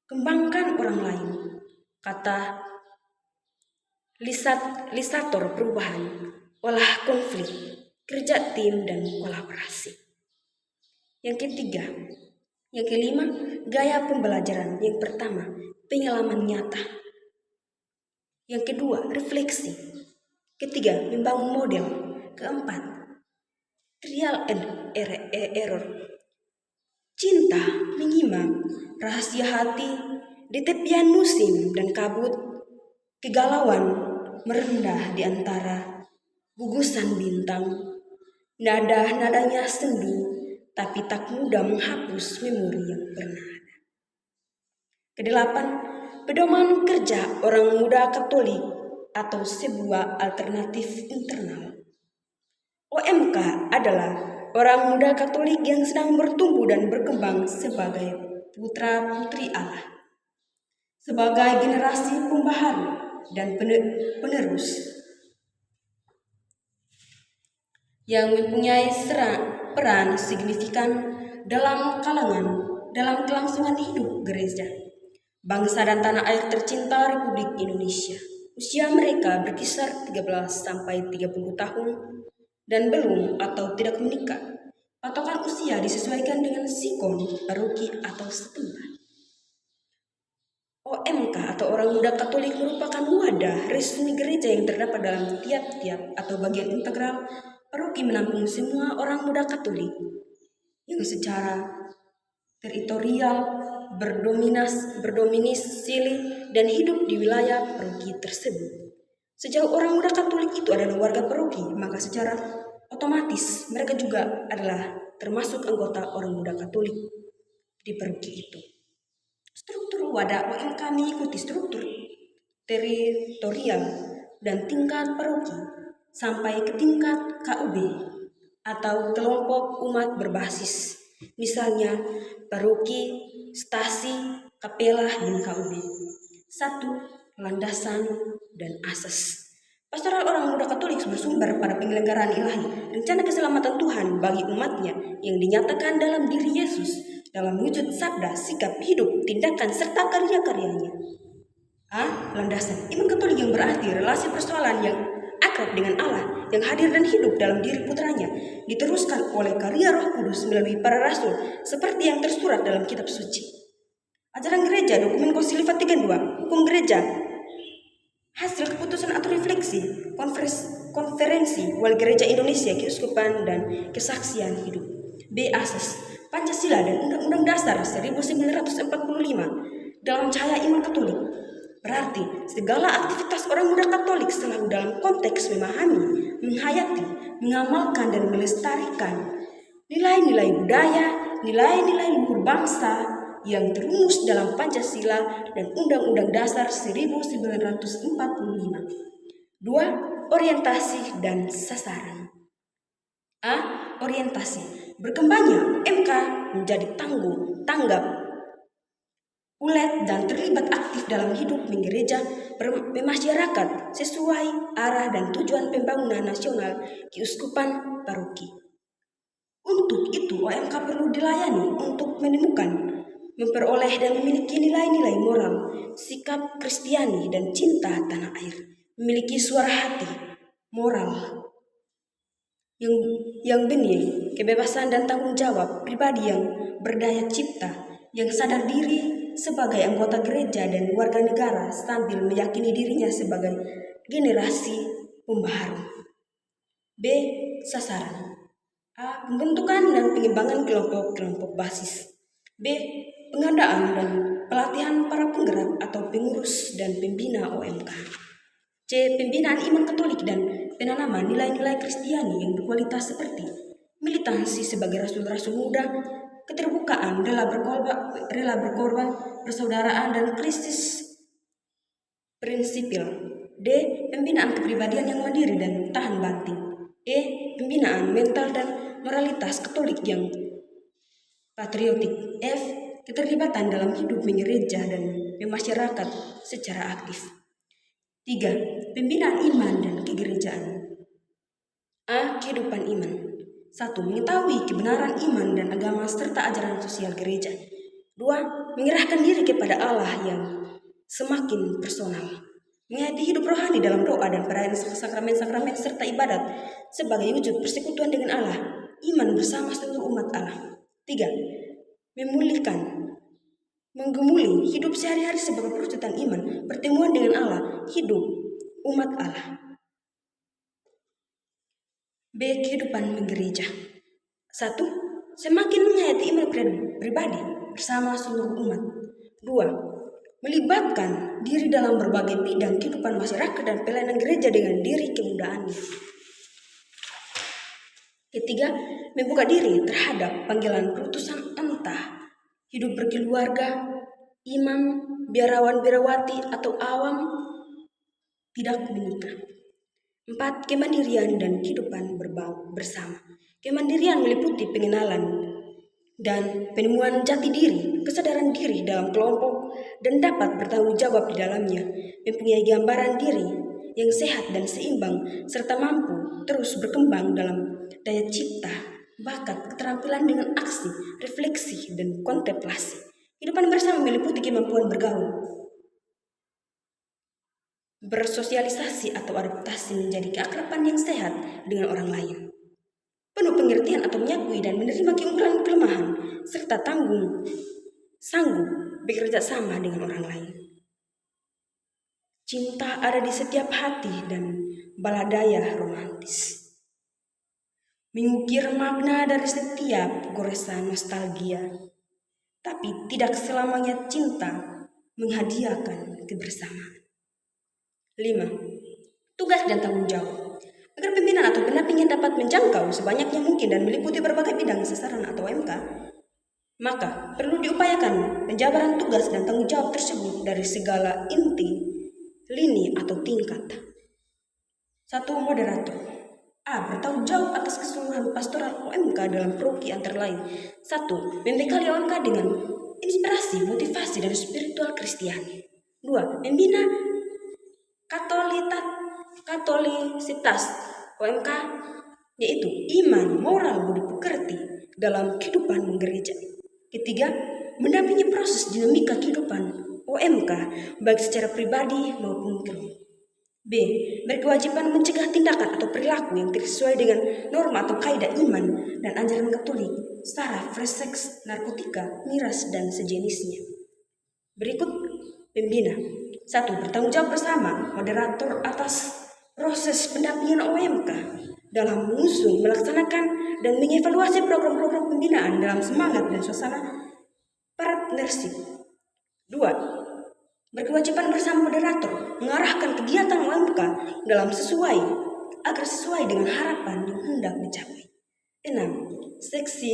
Kembangkan orang lain. Kata lisator perubahan. Olah konflik. Kerja tim dan kolaborasi. Yang ketiga. Yang kelima, gaya pembelajaran. Yang pertama, pengalaman nyata. Yang kedua, refleksi. Ketiga, membangun model. Keempat, trial and error. Cinta menyimak rahasia hati di tepian musim dan kabut. Kegalauan merendah di antara gugusan bintang. Nada-nadanya sendu, tapi tak mudah menghapus memori yang pernah ada. Kedelapan, pedoman kerja orang muda Katolik atau sebuah alternatif internal. OMK adalah orang muda Katolik yang sedang bertumbuh dan berkembang sebagai putra-putri Allah, sebagai generasi pembaharu dan penerus yang mempunyai peran signifikan dalam kelangsungan hidup gereja, bangsa dan tanah air tercinta Republik Indonesia. Usia mereka berkisar 13 sampai 30 tahun dan belum atau tidak menikah. Patokan usia disesuaikan dengan sikon, paroki atau setempat. OMK atau orang muda Katolik merupakan wadah resmi gereja yang terdapat dalam tiap-tiap atau bagian integral paroki, menampung semua orang muda Katolik yang secara teritorial berdomisili dan hidup di wilayah paroki tersebut. Sejauh orang muda Katolik itu adalah warga paroki, maka secara otomatis mereka juga adalah termasuk anggota orang muda Katolik di paroki itu. Struktur wadah OMK mengikuti struktur teritorial dan tingkat paroki sampai ke tingkat KUB atau kelompok umat berbasis, misalnya paroki, stasi, kapela, dan KUB. 1. Landasan dan asas. Pastoral orang muda Katolik bersumber pada penyelenggaraan ilahi, rencana keselamatan Tuhan bagi umatnya yang dinyatakan dalam diri Yesus, dalam wujud sabda, sikap hidup, tindakan, serta karya-karyanya. Landasan iman Katolik yang berarti relasi persoalan yang akrab dengan Allah yang hadir dan hidup dalam diri putranya, diteruskan oleh karya Roh Kudus melalui para rasul, seperti yang tersurat dalam kitab suci. Ajaran gereja, dokumen Konsili Vatikan II, hukum gereja, hasil keputusan atau refleksi konferensi Wali Gereja Indonesia, Keuskupan dan Kesaksian Hidup. Asas Pancasila dan Undang-Undang Dasar 1945 dalam cahaya iman Katolik. Berarti segala aktivitas orang muda Katolik selalu dalam konteks memahami, menghayati, mengamalkan dan melestarikan nilai-nilai budaya, nilai-nilai luhur bangsa yang terrumus dalam Pancasila dan Undang-Undang Dasar 1945. 2. Orientasi dan sasaran. Orientasi. Berkembangnya MK menjadi tangguh, tanggap, ulet dan terlibat aktif dalam hidup gereja bermasyarakat sesuai arah dan tujuan pembangunan nasional keuskupan paroki. Untuk itu OMK perlu dilayani untuk menemukan, memperoleh dan memiliki nilai-nilai moral, sikap Kristiani dan cinta tanah air, memiliki suara hati, moral yang benih, kebebasan dan tanggung jawab pribadi yang berdaya cipta, yang sadar diri sebagai anggota gereja dan warga negara sambil meyakini dirinya sebagai generasi pembaharu. Sasaran. Pembentukan dan pengembangan kelompok-kelompok basis. Pengadaan dan pelatihan para penggerak atau pengurus dan pembina OMK. Pembinaan iman Katolik dan penanaman nilai-nilai Kristiani yang berkualitas seperti militansi sebagai rasul-rasul muda, keterbukaan, rela berkorban, persaudaraan dan krisis prinsipil. Pembinaan kepribadian yang mandiri dan tahan banting. Pembinaan mental dan moralitas Katolik yang patriotik. Keterlibatan dalam hidup gereja dan masyarakat secara aktif. 3. Pembinaan iman dan kegerejaan. Kehidupan iman. 1. Mengetahui kebenaran iman dan agama serta ajaran sosial gereja. 2. Menyerahkan diri kepada Allah yang semakin personal. Menghayati hidup rohani dalam doa dan perayaan sakramen-sakramen serta ibadat sebagai wujud persekutuan dengan Allah, iman bersama seluruh umat Allah. 3. Menggemuli hidup sehari-hari sebagai perwujudan iman, pertemuan dengan Allah, hidup umat Allah. Kehidupan gereja. 1. Semakin menghayati iman pribadi bersama seluruh umat. 2. Melibatkan diri dalam berbagai bidang kehidupan masyarakat dan pelayanan gereja dengan diri kemudaannya. 3. Membuka diri terhadap panggilan perutusan entah hidup berkeluarga, imam, biarawan biarawati atau awam tidak menikah. 4. Kemandirian dan kehidupan bersama. Kemandirian meliputi pengenalan dan penemuan jati diri, kesadaran diri dalam kelompok dan dapat bertanggung jawab di dalamnya, mempunyai gambaran diri yang sehat dan seimbang serta mampu terus berkembang dalam daya cipta, bakat, keterampilan dengan aksi, refleksi, dan kontemplasi. Kehidupan bersama meliputi kemampuan bergaul, bersosialisasi atau adaptasi menjadi keakraban yang sehat dengan orang lain. Penuh pengertian atau menyakui dan menerima keunggulan kelemahan, serta sanggup bekerja sama dengan orang lain. Cinta ada di setiap hati dan baladaya romantis. Mengukir makna dari setiap goresan nostalgia, tapi tidak selamanya cinta menghadiahkan kebersamaan. 5. Tugas dan tanggung jawab. Agar pimpinan atau pendampingnya dapat menjangkau sebanyak yang mungkin dan meliputi berbagai bidang sasaran atau MK, maka perlu diupayakan penjabaran tugas dan tanggung jawab tersebut dari segala inti, lini atau tingkat. 1. Moderator. Bertanggung jawab atas keseluruhan pastoral OMK dalam paroki antara lain. 1. Membekali OMK dengan inspirasi, motivasi, dan spiritual Kristiani. 2. Membina Katolisitas OMK, yaitu iman, moral, budi pekerti dalam kehidupan gereja. Ketiga, mendampingi proses dinamika kehidupan OMK baik secara pribadi maupun kelompok. B. Berkewajiban mencegah tindakan atau perilaku yang tidak sesuai dengan norma atau kaidah iman dan ajaran Katolik, sara, free sex, narkotika, miras, dan sejenisnya. Berikut pembina. 1. Bertanggung jawab bersama moderator atas proses pendampingan OMK dalam mengusung, melaksanakan, dan mengevaluasi program-program pembinaan dalam semangat dan suasana partnership. 2. Berkewajiban bersama moderator mengarahkan kegiatan OMK agar sesuai dengan harapan yang hendak dicapai. 6. Seksi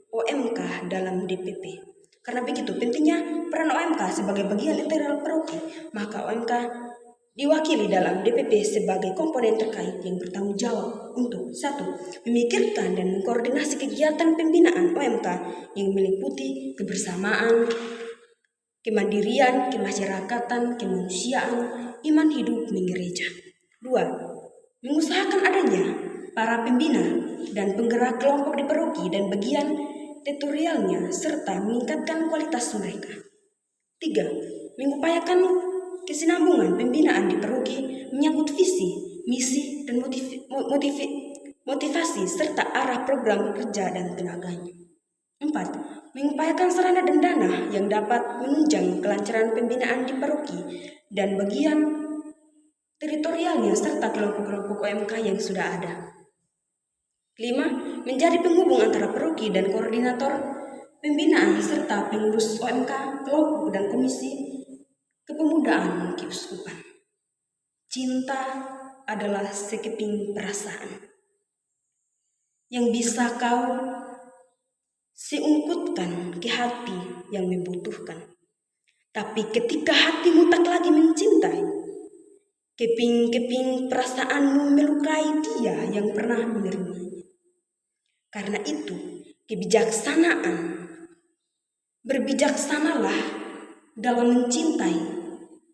OMK dalam DPP. Karena begitu pentingnya peran OMK sebagai bagian integral paroki, maka OMK diwakili dalam DPP sebagai komponen terkait yang bertanggung jawab untuk 1. Memikirkan dan mengkoordinasi kegiatan pembinaan OMK yang meliputi kebersamaan, kemandirian, kemasyarakatan, kemanusiaan, iman hidup gereja. 2. Mengusahakan adanya para pembina dan penggerak kelompok di paroki dan bagian teritorialnya serta meningkatkan kualitas mereka. 3. Mengupayakan kesinambungan pembinaan di paroki menyangkut visi, misi, dan motivasi serta arah program kerja dan tenaganya. 4. Mengupayakan sarana dan dana yang dapat menunjang kelancaran pembinaan di paroki dan bagian teritorialnya serta kelompok-kelompok OMK yang sudah ada. 5. Menjadi penghubung antara paroki dan koordinator pembinaan serta pengurus OMK, kelompok, dan komisi kepemudaan keuskupan. Cinta adalah sekeping perasaan yang bisa kau seungkutkan ke hati yang membutuhkan. Tapi ketika hatimu tak lagi mencintai, keping-keping perasaanmu melukai dia yang pernah menerimanya. Karena itu, berbijaksanalah dalam mencintai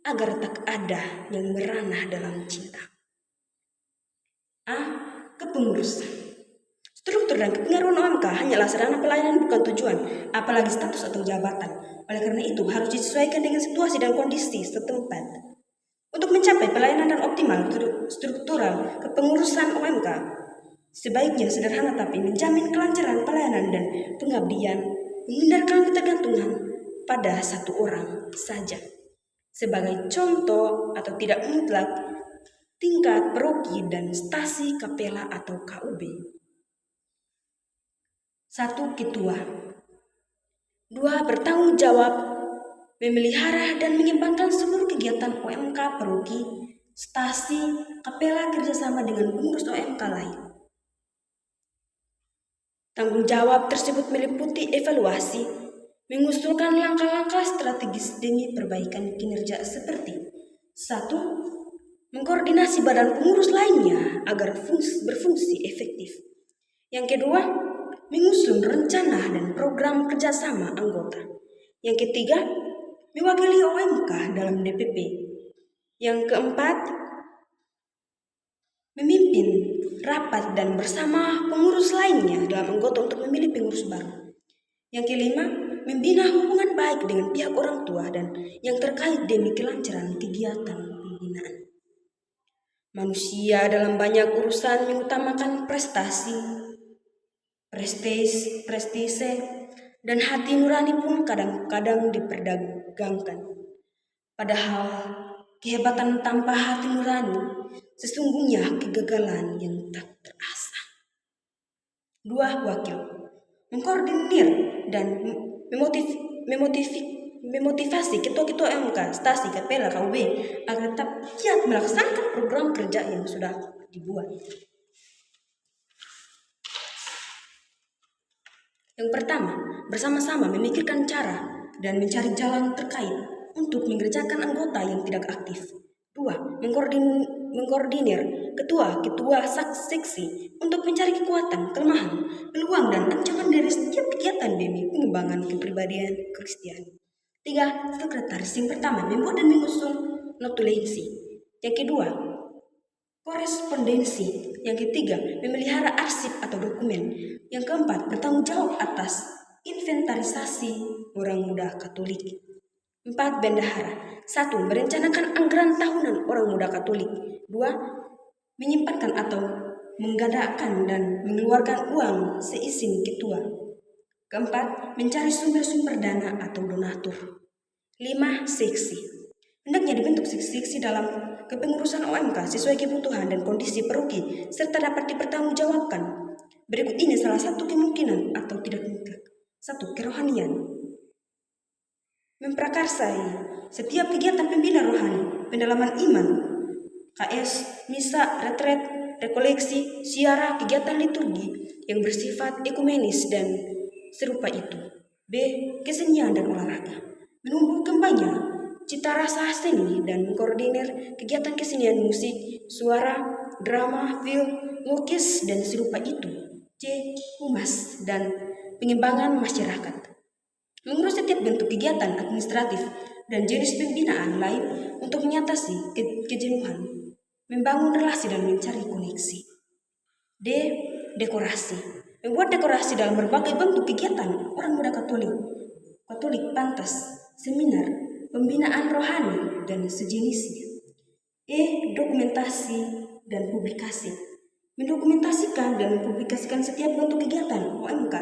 agar tak ada yang meranah dalam cinta. A. Kepengurusan. Struktur dan kepengaruhan OMK hanyalah sarana pelayanan, bukan tujuan, apalagi status atau jabatan. Oleh karena itu, harus disesuaikan dengan situasi dan kondisi setempat. Untuk mencapai pelayanan dan optimal struktural kepengurusan OMK, sebaiknya sederhana tapi menjamin kelancaran pelayanan dan pengabdian, menghindarkan ketergantungan pada satu orang saja. Sebagai contoh atau tidak mutlak, tingkat paroki dan stasi kapela atau KUB. 1. Ketua. 2. Bertanggung jawab memelihara dan mengembangkan seluruh kegiatan OMK paroki, stasi, kapela kerjasama dengan pengurus OMK lain. Tanggung jawab tersebut meliputi evaluasi, mengusulkan langkah-langkah strategis demi perbaikan kinerja seperti 1. Mengkoordinasi badan pengurus lainnya agar berfungsi efektif. Yang kedua, mengusung rencana dan program kerjasama anggota. Yang ketiga, mewakili OMK dalam DPP. Yang keempat, memimpin rapat dan bersama pengurus lainnya dalam anggota untuk memilih pengurus baru. Yang kelima, membina hubungan baik dengan pihak orang tua dan yang terkait demi kelancaran kegiatan pembinaan. Manusia dalam banyak urusan mengutamakan prestise, dan hati nurani pun kadang-kadang diperdagangkan. Padahal kehebatan tanpa hati nurani sesungguhnya kegagalan yang tak terasa. 2. Wakil. Mengkoordinir dan memotivasi ketua-ketua MK, stasi, kapela, KUB agar tetap giat melaksanakan program kerja yang sudah dibuat. Yang pertama, bersama-sama memikirkan cara dan mencari jalan terkait untuk mengerjakan anggota yang tidak aktif. 2. Mengkoordinir ketua seksi untuk mencari kekuatan, kelemahan, peluang, dan ancaman dari setiap kegiatan demi pengembangan kepribadian Kristiani. 3. Sekretaris. Yang pertama, membuat dan mengusung notulensi. Yang kedua, korespondensi. Yang ketiga, memelihara arsip atau dokumen. Yang keempat, bertanggung jawab atas inventarisasi orang muda Katolik. 4. Bendahara. 1. Merencanakan anggaran tahunan orang muda Katolik. 2. Menyimpankan atau menggadaikan dan mengeluarkan uang seizin ketua. Keempat, mencari sumber-sumber dana atau donatur. 5. Seksi. Hendaknya dibentuk seksi dalam kepengurusan OMK sesuai kebutuhan dan kondisi paroki serta dapat dipertanggungjawabkan. Berikut ini salah satu kemungkinan atau tidak mutlak. 1. Kerohanian. Memprakarsai setiap kegiatan pembina rohani, pendalaman iman, KS, misa, retret, rekoleksi, siara, kegiatan liturgi yang bersifat ekumenis dan serupa itu. B. Kesenian dan olahraga. Menumbuh kembangnya cita rasa seni dan mengkoordinir kegiatan kesenian musik, suara, drama, film, lukis, dan serupa itu. C. Humas dan pengembangan masyarakat. Mengurus setiap bentuk kegiatan administratif dan jenis pembinaan lain untuk mengatasi kejenuhan, membangun relasi dan mencari koneksi. D. Dekorasi. Membuat dekorasi dalam berbagai bentuk kegiatan orang muda Katolik pantas, seminar, pembinaan rohani, dan sejenisnya. E. Dokumentasi dan publikasi. Mendokumentasikan dan mempublikasikan setiap bentuk kegiatan OMK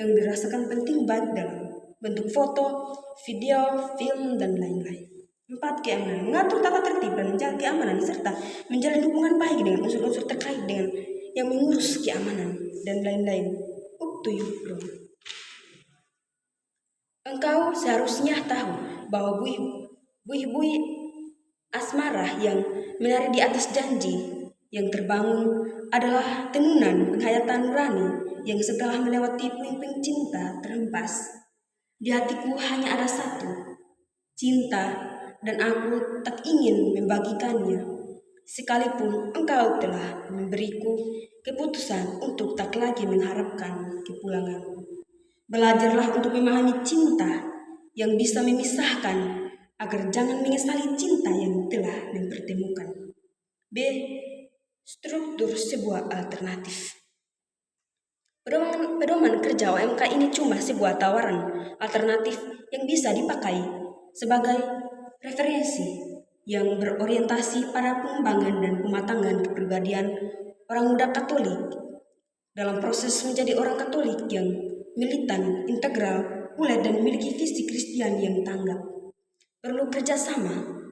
yang dirasakan penting baik dalam bentuk foto, video, film, dan lain-lain. 4. Keamanan. Mengatur tata tertib dan menjaga keamanan serta menjalin hubungan baik dengan unsur-unsur terkait dengan yang mengurus keamanan dan lain-lain. Up to you, bro. Engkau seharusnya tahu bahwa buih-buih asmara yang menari di atas janji yang terbangun adalah tenunan penghayatan nurani yang setelah melewati puing-puing cinta terhempas. Di hatiku hanya ada satu, cinta, dan aku tak ingin membagikannya. Sekalipun engkau telah memberiku keputusan untuk tak lagi mengharapkan kepulangan. Belajarlah untuk memahami cinta yang bisa memisahkan agar jangan menyesali cinta yang telah mempertemukan. B. Struktur sebuah alternatif. Pedoman kerja OMK ini cuma sebuah tawaran alternatif yang bisa dipakai sebagai referensi yang berorientasi pada pengembangan dan pematangan kepribadian orang muda Katolik dalam proses menjadi orang Katolik yang militan, integral, ulet dan memiliki visi Kristen yang tanggap. Perlu kerjasama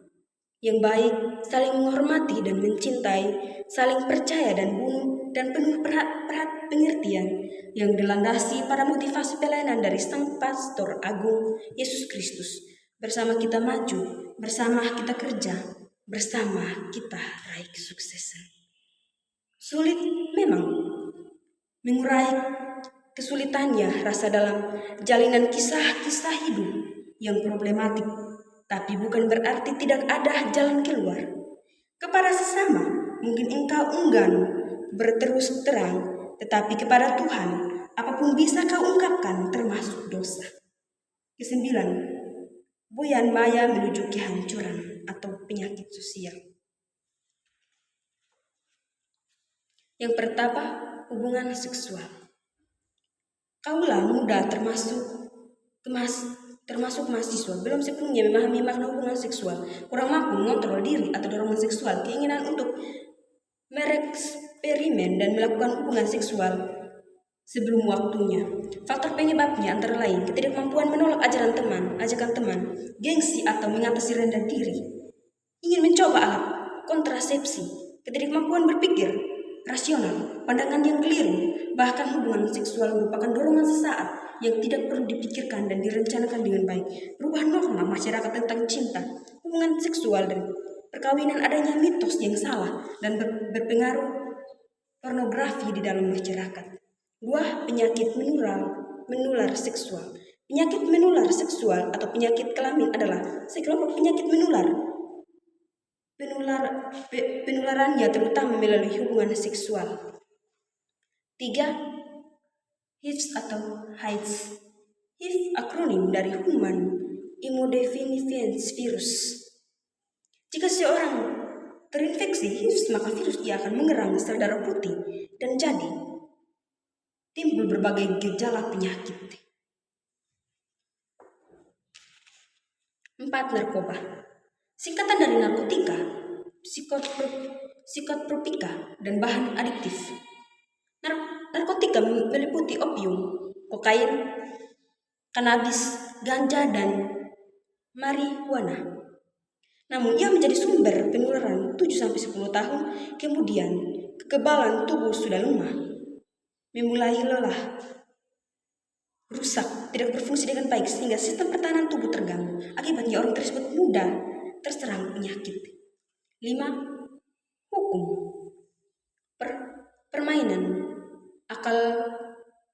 yang baik, saling menghormati dan mencintai, saling percaya dan penuh pengertian yang dilandasi pada motivasi pelayanan dari Sang Pastor Agung Yesus Kristus. Bersama kita maju, bersama kita kerja, bersama kita raih kesuksesan. Sulit memang mengurai kesulitannya rasa dalam jalinan kisah-kisah hidup yang problematik, tapi bukan berarti tidak ada jalan keluar. Kepada sesama, mungkin engkau enggan berterus terang, tetapi kepada Tuhan, apapun bisa kau ungkapkan termasuk dosa. 9. Buyan maya menuju kehancuran atau penyakit sosial. Yang pertama, hubungan seksual. Kaulah muda termasuk mahasiswa belum sepenuhnya memahami makna hubungan seksual, kurang mampu mengontrol diri atau dorongan seksual, keinginan untuk mereksperimen dan melakukan hubungan seksual sebelum waktunya. Faktor penyebabnya antara lain ketidakmampuan menolak ajakan teman, gengsi atau mengatasi rendah diri, ingin mencoba alat kontrasepsi, ketidakmampuan berpikir rasional, pandangan yang keliru, bahkan hubungan seksual merupakan dorongan sesaat yang tidak perlu dipikirkan dan direncanakan dengan baik. Berubah norma masyarakat tentang cinta, hubungan seksual dan perkawinan, adanya mitos yang salah dan berpengaruh pornografi di dalam masyarakat. 2. Penyakit menular seksual. Penyakit menular seksual atau penyakit kelamin adalah sekelompok penyakit penularannya terutama melalui hubungan seksual. 3. HIV atau AIDS. HIV akronim dari Human Immunodeficiency Virus. Jika seorang terinfeksi HIV, maka virus ia akan menyerang sel darah putih dan jadi timbul berbagai gejala penyakit. 4. Narkoba. Singkatan dari narkotika, psikotropika, dan bahan adiktif. Narkotika meliputi opium, kokain, kanabis, ganja, dan marijuana. Namun ia menjadi sumber penularan 7-10 tahun kemudian. Kekebalan tubuh sudah lemah, memulai lelah, rusak, tidak berfungsi dengan baik sehingga sistem pertahanan tubuh terganggu. Akibatnya orang tersebut mudah terserang penyakit. 5. Hukum. Permainan akal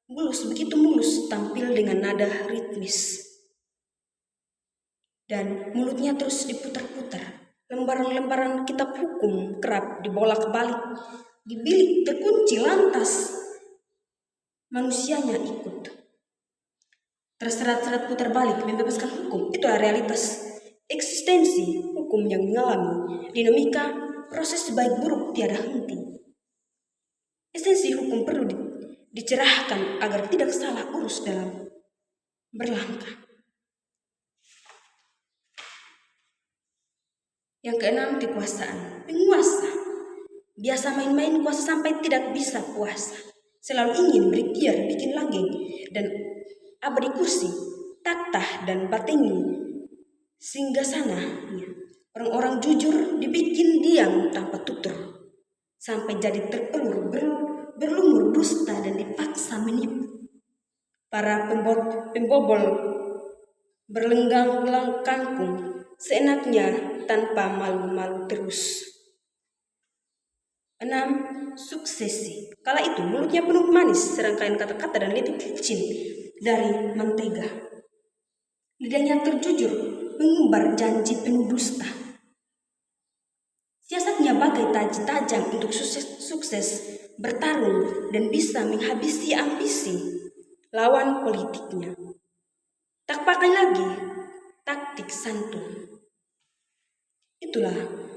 mulus, begitu mulus tampil dengan nada ritmis dan mulutnya terus diputar-putar. Lembaran-lembaran kitab hukum kerap dibolak-balik, dibilik terkunci lantas manusianya ikut terserat-serat putar balik membebaskan hukum. Itulah realitas eksistensi hukum yang mengalami dinamika proses baik buruk tiada henti. Esensi hukum perlu dicerahkan agar tidak salah urus dalam berlangkah. Yang keenam, kekuasaan. Penguasa biasa main-main kuasa sampai tidak bisa puasa. Selalu ingin berikhtiar, bikin langgeng, dan abadi kursi, takhta, dan batengi singgasananya. Orang-orang jujur dibikin diam tanpa tutur, sampai jadi terpelur, berlumur dusta dan dipaksa menipu. Para pembobol berlenggang kangkung seenaknya tanpa malu-malu terus. 6. Suksesi. Kala itu mulutnya penuh manis, serangkaian kata-kata dan lebih licin dari mentega. Lidahnya terjujur mengumbar janji penuh dusta. Siasatnya bagai taji tajam untuk sukses bertarung dan bisa menghabisi ambisi lawan politiknya. Tak pakai lagi taktik santun. Itulah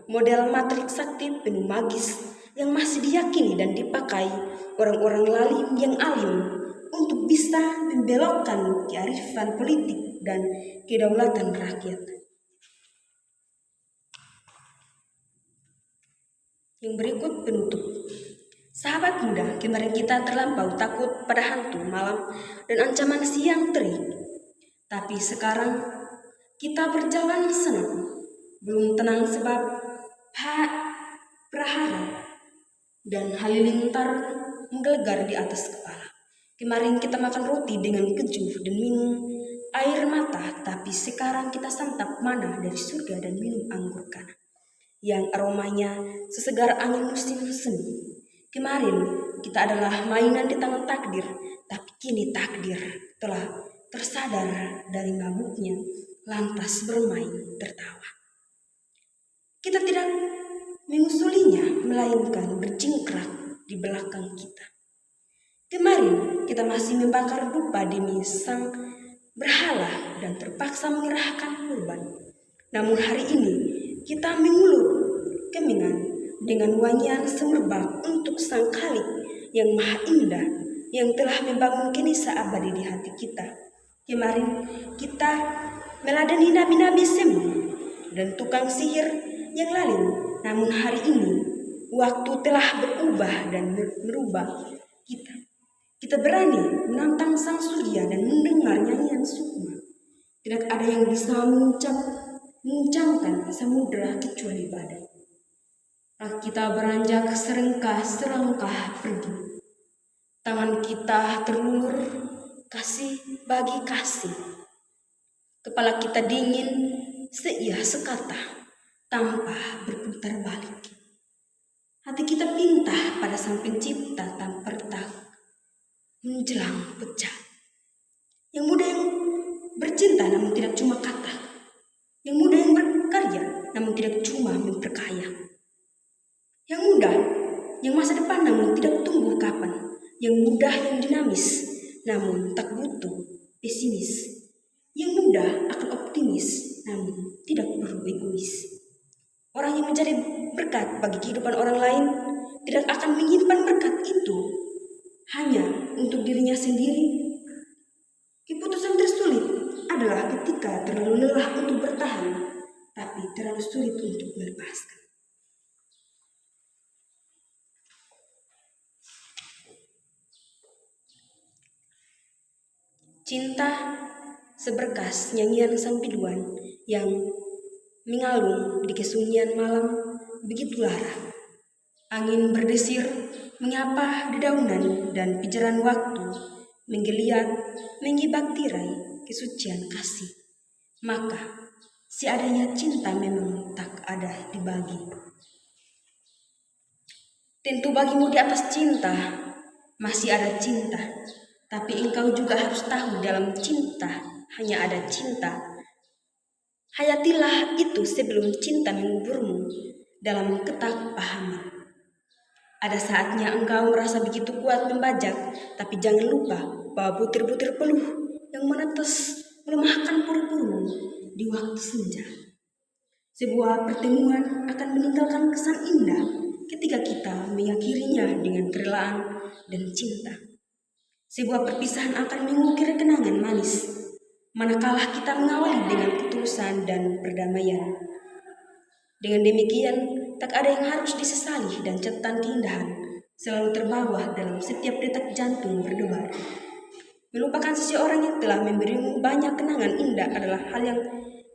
model matrik sakti penuh magis yang masih diyakini dan dipakai orang-orang lalim yang alim untuk bisa membelokkan kearifan politik dan kedaulatan rakyat. Yang berikut penutup. Sahabat muda, kemarin kita terlampau takut pada hantu malam dan ancaman siang terik. Tapi sekarang kita berjalan senang, belum tenang sebab prahara dan halilintar menggelegar di atas kepala. Kemarin kita makan roti dengan keju dan minum air mata, tapi sekarang kita santap mana dari surga dan minum anggur kana yang aromanya sesegar angin musim semi. Kemarin kita adalah mainan di tangan takdir, tapi kini takdir telah tersadar dari mabuknya, lantas bermain tertawa. Kita tidak mengusulinya, melainkan berjingkrak di belakang kita. Kemarin kita masih membakar dupa demi sang berhala dan terpaksa menyerahkan kurban. Namun hari ini kita mengulur kemengan dengan wangian semerbak untuk sang Khalik yang maha indah, yang telah membangun kenisa abadi di hati kita. Kemarin kita meladeni nabi-nabi semu dan tukang sihir yang lalim. Namun hari ini waktu telah berubah dan merubah kita. Kita berani menantang sang surya dan mendengar nyanyian sukma. Tidak ada yang bisa menguncangkan samudera kecuali badai. Kita beranjak serangkah pergi. Tangan kita terulur kasih bagi kasih. Kepala kita dingin seia sekata tanpa berputar balik. Hati kita pinta pada sang pencipta tanpa retak menjelang pecah. Yang muda yang bercinta namun tidak cuma kata. Yang muda yang berkarya namun tidak cuma memperkaya. Yang muda yang masa depan namun tidak tumbuh kapan. Yang muda yang dinamis namun tak butuh pesimis. Yang muda akan optimis namun tidak perlu egois. Orang yang menjadi berkat bagi kehidupan orang lain tidak akan menyimpan berkat itu hanya untuk dirinya sendiri. Keputusan tersulit adalah ketika terlalu lelah untuk bertahan, tapi terlalu sulit untuk melepaskan. Cinta seberkas nyanyian sang biduan yang mengalun di kesunyian malam begitu lara. Angin berdesir menyapa dedaunan dan pijaran waktu menggeliat mengibak tirai kesucian kasih. Maka seadanya cinta memang tak ada dibagi. Tentu bagimu di atas cinta masih ada cinta. Tapi engkau juga harus tahu dalam cinta hanya ada cinta. Hayatilah itu sebelum cinta menguburmu dalam ketakpahaman. Ada saatnya engkau merasa begitu kuat membajak, tapi jangan lupa bahwa butir-butir peluh yang menetes melemahkan puri-purimu di waktu senja. Sebuah pertemuan akan meninggalkan kesan indah ketika kita mengakhirinya dengan kerelaan dan cinta. Sebuah perpisahan akan mengukir kenangan manis, manakala kita mengawali dengan ketulusan dan perdamaian. Dengan demikian, tak ada yang harus disesali dan catatan keindahan selalu terbawa dalam setiap detak jantung berdebar. Melupakan seseorang yang telah memberimu banyak kenangan indah adalah hal yang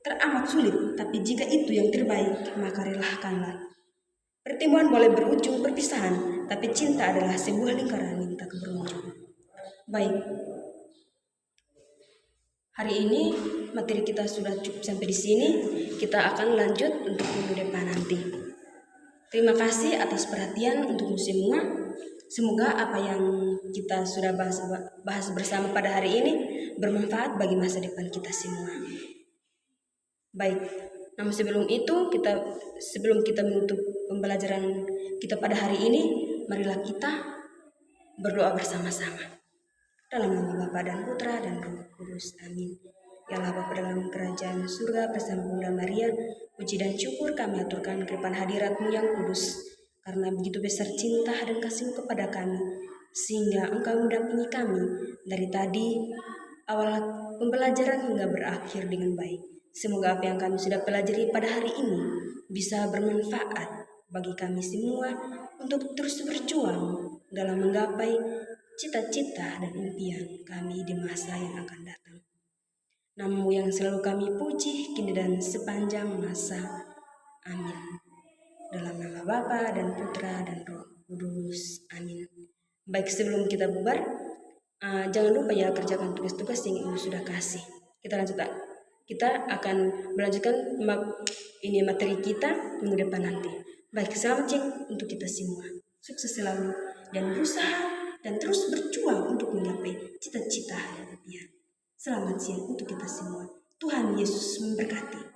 teramat sulit, tapi jika itu yang terbaik, maka relahkanlah. Pertemuan boleh berujung perpisahan, tapi cinta adalah sebuah lingkaran yang tak berujung. Baik, hari ini materi kita sudah cukup sampai di sini. Kita akan lanjut untuk minggu depan nanti. Terima kasih atas perhatian untuk semua. Semoga apa yang kita sudah bahas bersama pada hari ini bermanfaat bagi masa depan kita semua. Baik, namun sebelum kita menutup pembelajaran kita pada hari ini, marilah kita berdoa bersama-sama. Dalam nama Bapa dan Putra dan Roh Kudus. Amin. Ya Allah Bapa dalam kerajaan surga bersama Bunda Maria, puji dan syukur kami aturkan ke depan hadirat-Mu yang kudus. Karena begitu besar cinta dan kasih-Mu kepada kami, sehingga Engkau mendampingi kami dari tadi awal pembelajaran hingga berakhir dengan baik. Semoga apa yang kami sudah pelajari pada hari ini bisa bermanfaat bagi kami semua untuk terus berjuang dalam menggapai cita-cita dan impian kami di masa yang akan datang. Nama-Mu yang selalu kami puji kini dan sepanjang masa. Amin. Dalam nama Bapa dan Putra dan Roh Kudus. Amin. Baik, sebelum kita bubar, jangan lupa ya kerjakan tugas-tugas yang Ibu sudah kasih. Kita akan melanjutkan materi kita minggu depan nanti. Baik, selamat cek untuk kita semua. Sukses selalu dan berusaha dan terus berjuang untuk menggapai cita-cita dan impian. Selamat siang untuk kita semua. Tuhan Yesus memberkati.